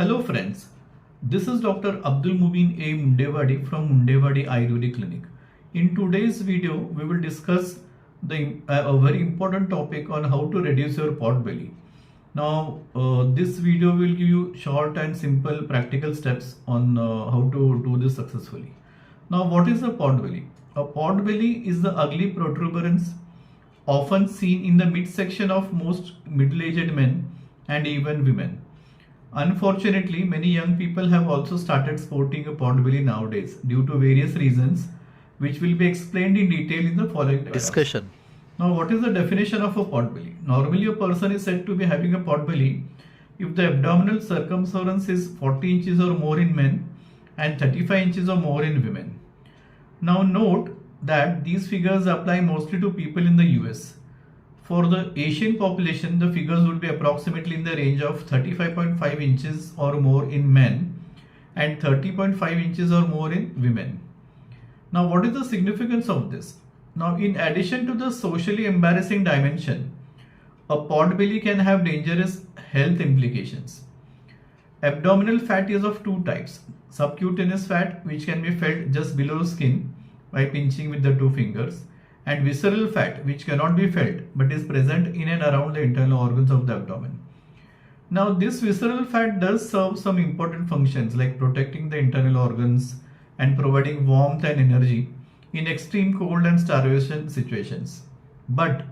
Hello friends, this is Dr. Abdul Mubin A. Mundewadi from Mundewadi Ayurvedic Clinic. In today's video, we will discuss a very important topic on how to reduce your pot belly. Now, this video will give you short and simple practical steps on how to do this successfully. Now, what is a pot belly? A pot belly is the ugly protuberance often seen in the midsection of most middle-aged men and even women. Unfortunately, many young people have also started sporting a pot belly nowadays due to various reasons, which will be explained in detail in the following discussion. Now, what is the definition of a pot belly? Normally, a person is said to be having a pot belly if the abdominal circumference is 40 inches or more in men and 35 inches or more in women. Now, note that these figures apply mostly to people in the US. For the Asian population, the figures would be approximately in the range of 35.5 inches or more in men and 30.5 inches or more in women. Now, what is the significance of this? Now, in addition to the socially embarrassing dimension, a pot belly can have dangerous health implications. Abdominal fat is of two types: subcutaneous fat, which can be felt just below skin by pinching with the two fingers, and visceral fat, which cannot be felt but is present in and around the internal organs of the abdomen. Now, this visceral fat does serve some important functions like protecting the internal organs and providing warmth and energy in extreme cold and starvation situations. But,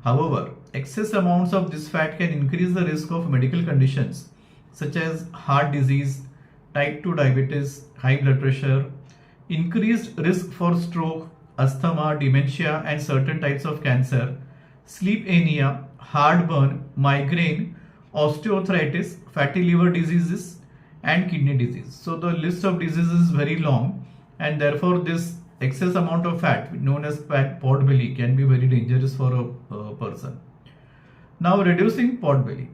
however, excess amounts of this fat can increase the risk of medical conditions such as heart disease, type 2 diabetes, high blood pressure, increased risk for stroke, asthma, dementia, and certain types of cancer, sleep apnea, heartburn, migraine, osteoarthritis, fatty liver diseases, and kidney disease. So the list of diseases is very long, and therefore this excess amount of fat known as pot belly can be very dangerous for a person. Now, reducing pot belly.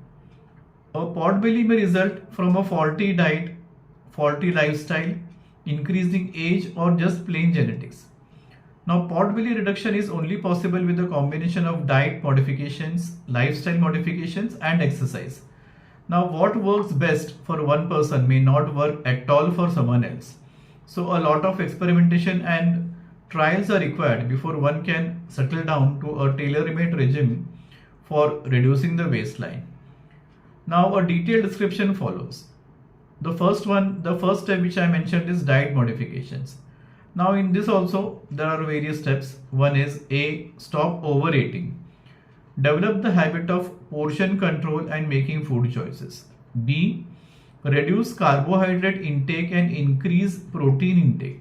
A pot belly may result from a faulty diet, faulty lifestyle, increasing age, or just plain genetics. Now, pot belly reduction is only possible with a combination of diet modifications, lifestyle modifications, and exercise. Now, what works best for one person may not work at all for someone else. So, a lot of experimentation and trials are required before one can settle down to a tailor-made regime for reducing the waistline. Now, a detailed description follows. The first step which I mentioned is diet modifications. Now, in this also there are various steps. One is A. Stop overeating. Develop the habit of portion control and making food choices. B. Reduce carbohydrate intake and increase protein intake.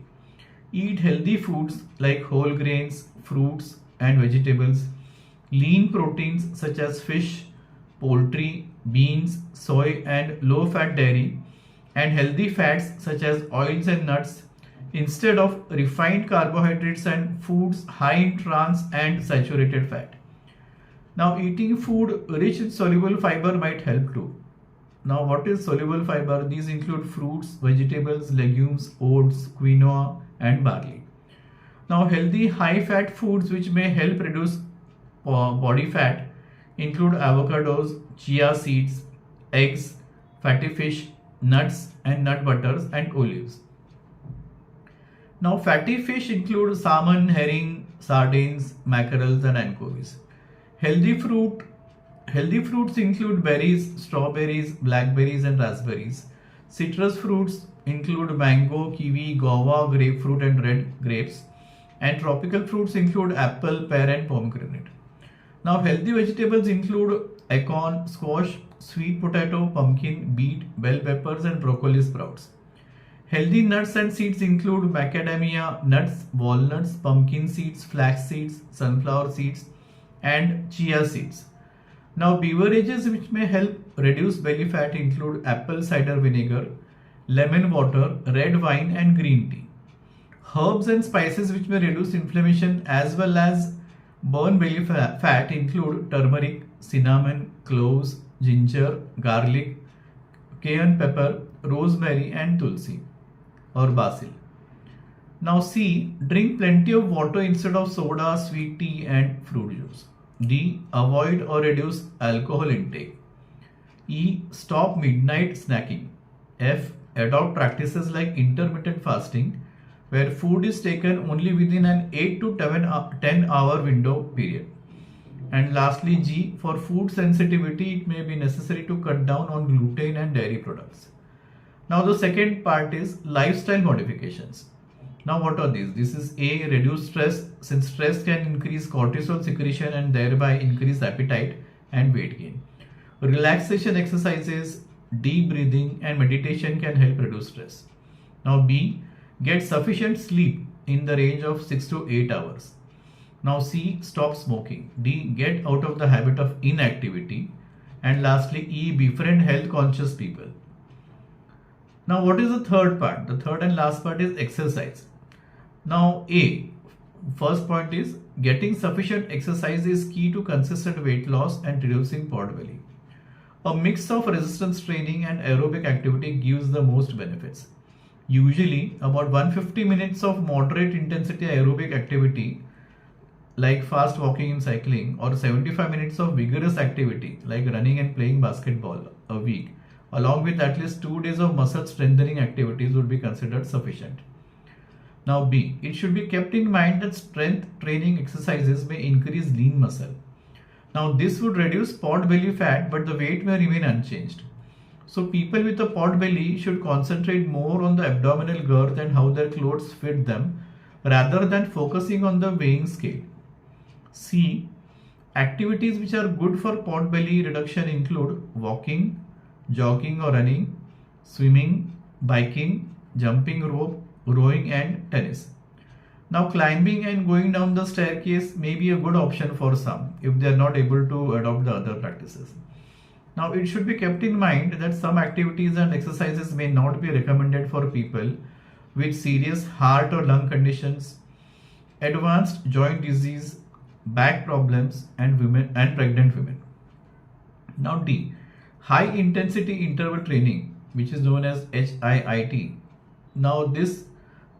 Eat healthy foods like whole grains, fruits and vegetables. Lean proteins such as fish, poultry, beans, soy and low-fat dairy, and healthy fats such as oils and nuts, instead of refined carbohydrates and foods high in trans and saturated fat. Now, eating food rich in soluble fiber might help too. Now, what is soluble fiber? These include fruits, vegetables, legumes, oats, quinoa, and barley. Now, healthy high-fat foods which may help reduce body fat include avocados, chia seeds, eggs, fatty fish, nuts and nut butters, and olives. Now, fatty fish include salmon, herring, sardines, mackerels, and anchovies. Healthy fruits include berries, strawberries, blackberries, and raspberries. Citrus fruits include mango, kiwi, guava, grapefruit, and red grapes. And tropical fruits include apple, pear, and pomegranate. Now, healthy vegetables include acorn, squash, sweet potato, pumpkin, beet, bell peppers, and broccoli sprouts. Healthy nuts and seeds include macadamia nuts, walnuts, pumpkin seeds, flax seeds, sunflower seeds, and chia seeds. Now, beverages which may help reduce belly fat include apple cider vinegar, lemon water, red wine, and green tea. Herbs and spices which may reduce inflammation as well as burn belly fat include turmeric, cinnamon, cloves, ginger, garlic, cayenne pepper, rosemary, and tulsi or basil. Now, C. Drink plenty of water instead of soda, sweet tea, and fruit juice. D. Avoid or reduce alcohol intake. E. Stop midnight snacking. F. Adopt practices like intermittent fasting, where food is taken only within an 8 to 10 hour window period. And lastly, G. For food sensitivity, it may be necessary to cut down on gluten and dairy products. Now the second part is lifestyle modifications. Now what are these? This is A. Reduce stress, since stress can increase cortisol secretion and thereby increase appetite and weight gain. Relaxation exercises, deep breathing and meditation can help reduce stress. Now B. Get sufficient sleep in the range of 6 to 8 hours. Now C. Stop smoking. D. Get out of the habit of inactivity. And lastly E. Befriend health conscious people. Now what is the third part? The third and last part is exercise. Now A. First point is getting sufficient exercise is key to consistent weight loss and reducing pot belly. A mix of resistance training and aerobic activity gives the most benefits. Usually about 150 minutes of moderate intensity aerobic activity like fast walking and cycling, or 75 minutes of vigorous activity like running and playing basketball a week, along with at least 2 days of muscle strengthening activities would be considered sufficient. Now B. It should be kept in mind that strength training exercises may increase lean muscle. Now this would reduce pot belly fat, but the weight may remain unchanged. So people with a pot belly should concentrate more on the abdominal girth and how their clothes fit them rather than focusing on the weighing scale. C. Activities which are good for pot belly reduction include walking, jogging or running, swimming, biking, jumping rope, rowing and tennis. Now climbing and going down the staircase may be a good option for some if they are not able to adopt the other practices. Now it should be kept in mind that some activities and exercises may not be recommended for people with serious heart or lung conditions, advanced joint disease, back problems and pregnant women. Now D. High intensity interval training, which is known as HIIT. Now this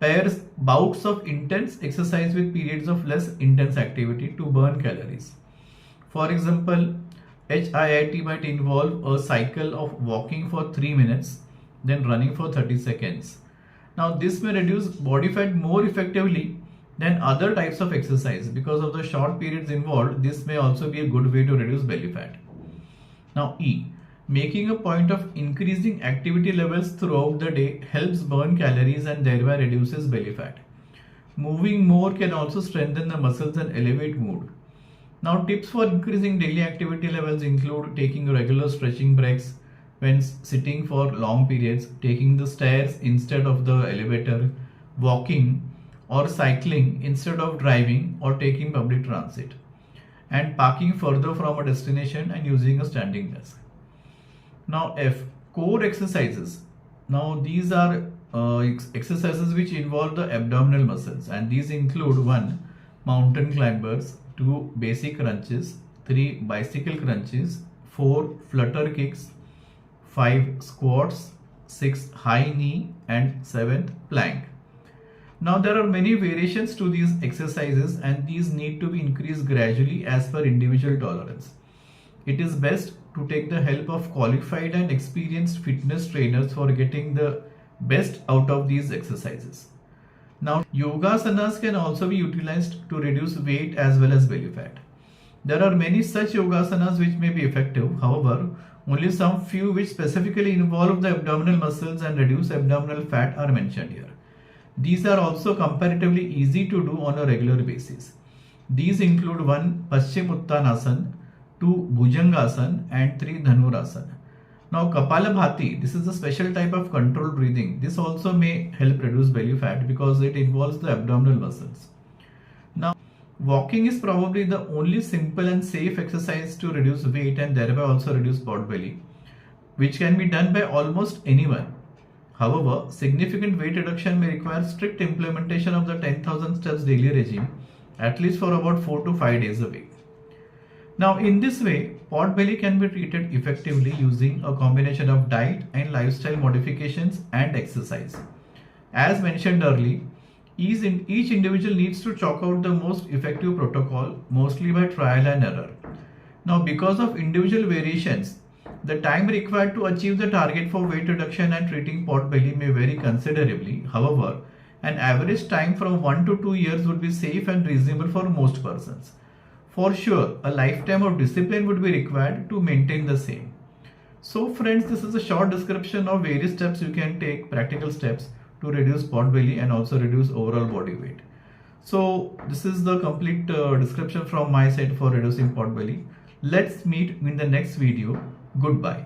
pairs bouts of intense exercise with periods of less intense activity to burn calories. For example, HIIT might involve a cycle of walking for 3 minutes, then running for 30 seconds. Now this may reduce body fat more effectively than other types of exercise. Because of the short periods involved, this may also be a good way to reduce belly fat. Now E. Making a point of increasing activity levels throughout the day helps burn calories and thereby reduces belly fat. Moving more can also strengthen the muscles and elevate mood. Now tips for increasing daily activity levels include taking regular stretching breaks when sitting for long periods, taking the stairs instead of the elevator, walking or cycling instead of driving or taking public transit, and parking further from a destination and using a standing desk. Now F. Core exercises. Now these are exercises which involve the abdominal muscles, and these include 1. Mountain climbers, 2. Basic crunches, 3. Bicycle crunches, 4. Flutter kicks, 5. Squats, 6. High knee and 7th plank. Now there are many variations to these exercises and these need to be increased gradually as per individual tolerance. It is best to take the help of qualified and experienced fitness trainers for getting the best out of these exercises. Now yogasanas can also be utilized to reduce weight as well as belly fat. There are many such yogasanas which may be effective. However, only some few which specifically involve the abdominal muscles and reduce abdominal fat are mentioned here. These are also comparatively easy to do on a regular basis. These include 1. Paschimottanasana, 2. Bhujangasana and 3. Dhanurasana. Now Kapalabhati, this is a special type of controlled breathing. This also may help reduce belly fat because it involves the abdominal muscles. Now walking is probably the only simple and safe exercise to reduce weight and thereby also reduce pot belly, which can be done by almost anyone. However, significant weight reduction may require strict implementation of the 10,000 steps daily regime, at least for about 4 to 5 days a week. Now in this way, pot belly can be treated effectively using a combination of diet and lifestyle modifications and exercise. As mentioned earlier, each individual needs to chalk out the most effective protocol, mostly by trial and error. Now because of individual variations, The time required to achieve the target for weight reduction and treating pot belly may vary considerably. However, an average time from 1 to 2 years would be safe and reasonable for most persons. For sure, a lifetime of discipline would be required to maintain the same. So friends, this is a short description of various steps you can take, practical steps to reduce pot belly and also reduce overall body weight. So this is the complete description from my side for reducing pot belly. Let's meet in the next video. Goodbye.